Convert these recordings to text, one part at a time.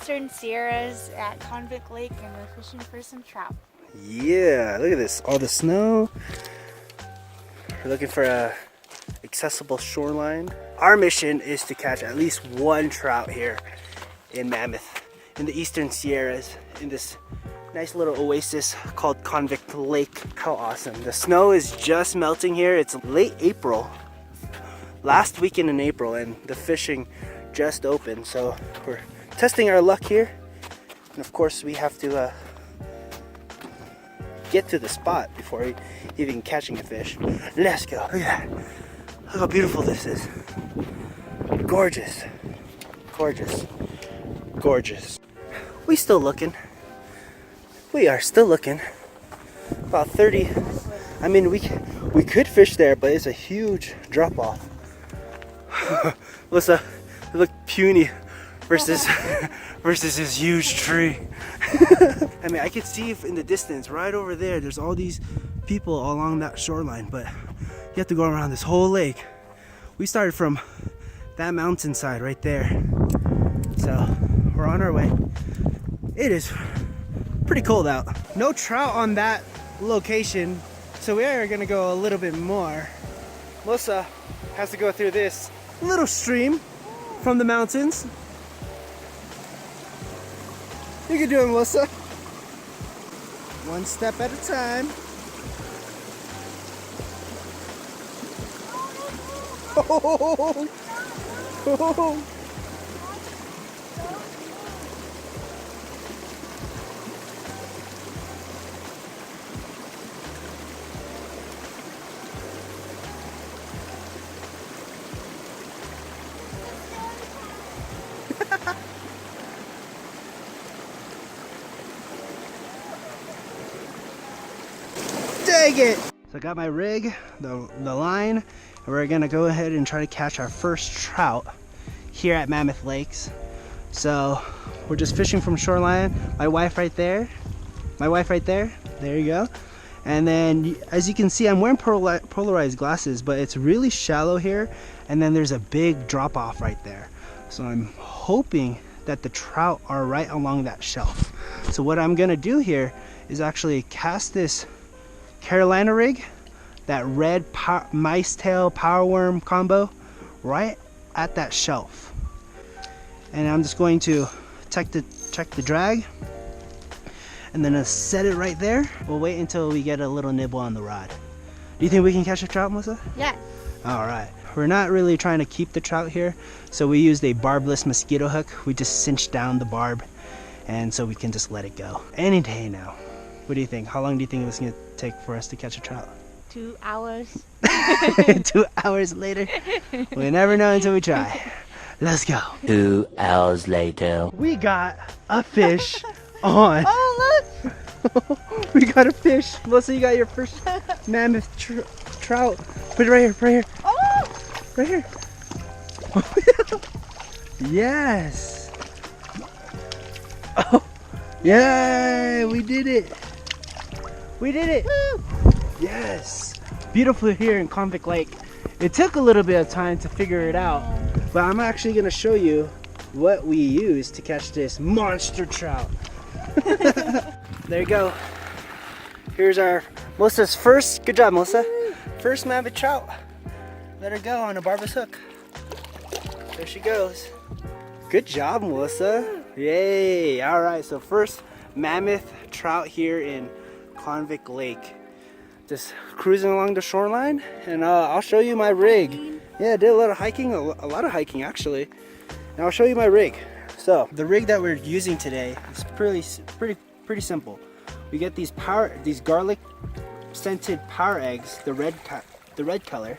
eastern Sierras at Convict Lake and we're fishing for some trout. Yeah, look at this, all the snow. We're looking for a accessible shoreline. Our mission is to catch at least one trout here in Mammoth, in the eastern Sierras, in this nice little oasis called Convict Lake. How awesome. The snow is just melting here. It's late April, last weekend in April, and the fishing just opened. So we're testing our luck here. And of course we have to get to the spot before even catching a fish. Let's go. Look at that. Look how beautiful this is. Gorgeous. Gorgeous. Gorgeous. We still looking. We are still looking. About 30. I mean, we could fish there, but it's a huge drop off. It look puny versus this huge tree. I mean, I could see if in the distance, right over there's all these people along that shoreline, but you have to go around this whole lake. We started from that mountainside right there. So we're on our way. It is pretty cold out. No trout on that location, so we are gonna go a little bit more. Melissa has to go through this little stream from the mountains. You can do it, Melissa. One step at a time. Oh, oh. Dang it! So I got my rig, the line, and we're gonna go ahead and try to catch our first trout here at Mammoth Lakes. So we're just fishing from shoreline. My wife right there. There you go. And then as you can see, I'm wearing polarized glasses, but it's really shallow here. And then there's a big drop off right there. So I'm hoping that the trout are right along that shelf. So what I'm gonna do here is actually cast this Carolina rig, that red mice tail power worm combo, right at that shelf. And I'm just going to check the drag, and then I'll set it right there. We'll wait until we get a little nibble on the rod. Do you think we can catch a trout, Melissa? Yes. All right. We're not really trying to keep the trout here, so we used a barbless mosquito hook. We just cinched down the barb, and so we can just let it go any day now. What do you think? How long do you think it was going to take for us to catch a trout? 2 hours. 2 hours later? We never know until we try. Let's go. 2 hours later. We got a fish on. Oh, look! We got a fish. Melissa, you got your first mammoth trout. Put it right here, right here. Oh! Right here. Yes. Oh, yay, we did it. We did it. Woo. Yes. Beautiful here in Convict Lake. It took a little bit of time to figure it out, but I'm actually going to show you what we used to catch this monster trout. There you go. Here's our Melissa's first, good job Melissa, first mammoth trout. Let her go on a barbless hook. There she goes. Good job, Melissa. Yay. All right, so first mammoth trout here in Convict Lake. Just cruising along the shoreline, and I'll show you my rig. Yeah, I did a lot of hiking, a lot of hiking actually. Now I'll show you my rig. So the rig that we're using today is pretty simple. We get these garlic scented power eggs, the red color,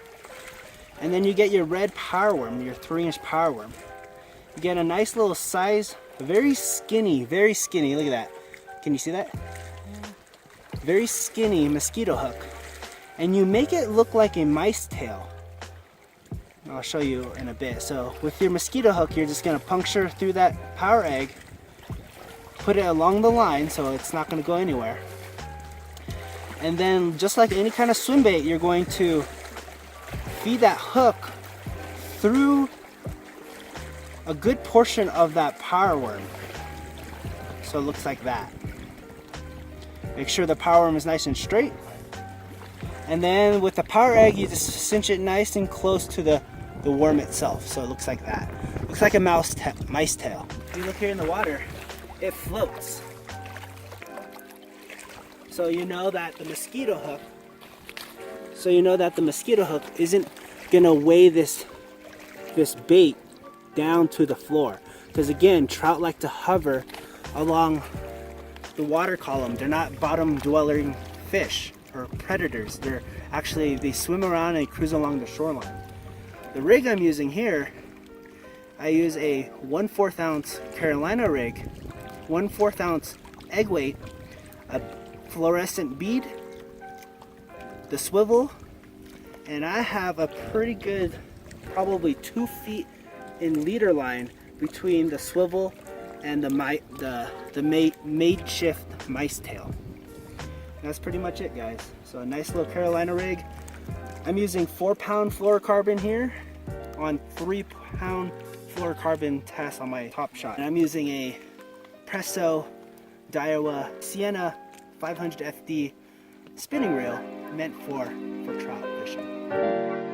and then you get your red power worm, your 3-inch power worm. You get a nice little size, very skinny. Look at that. Can you see that? Very skinny mosquito hook, and you make it look like a mice tail. I'll show you in a bit. So with your mosquito hook, you're just going to puncture through that power egg, put it along the line so it's not going to go anywhere, and then just like any kind of swim bait, you're going to feed that hook through a good portion of that power worm. so it looks like that. Make sure the power arm is nice and straight. And then with the power egg, you just cinch it nice and close to the worm itself, so it looks like that. Looks like a mice tail. If you look here in the water, it floats. So you know that the mosquito hook isn't gonna weigh this bait down to the floor. Because again, trout like to hover along the water column. They're not bottom dwelling fish or predators. They swim around and cruise along the shoreline. The rig I'm using here, I use a 1/4 ounce Carolina rig, 1/4 ounce egg weight, a fluorescent bead, the swivel, and I have a pretty good, probably 2 feet in leader line between the swivel and the makeshift mice tail. That's pretty much it, guys. So a nice little Carolina rig. I'm using 4-pound fluorocarbon here on 3-pound fluorocarbon test on my top shot. And I'm using a Presso Daiwa Sienna 500 FD spinning reel meant for trout fishing.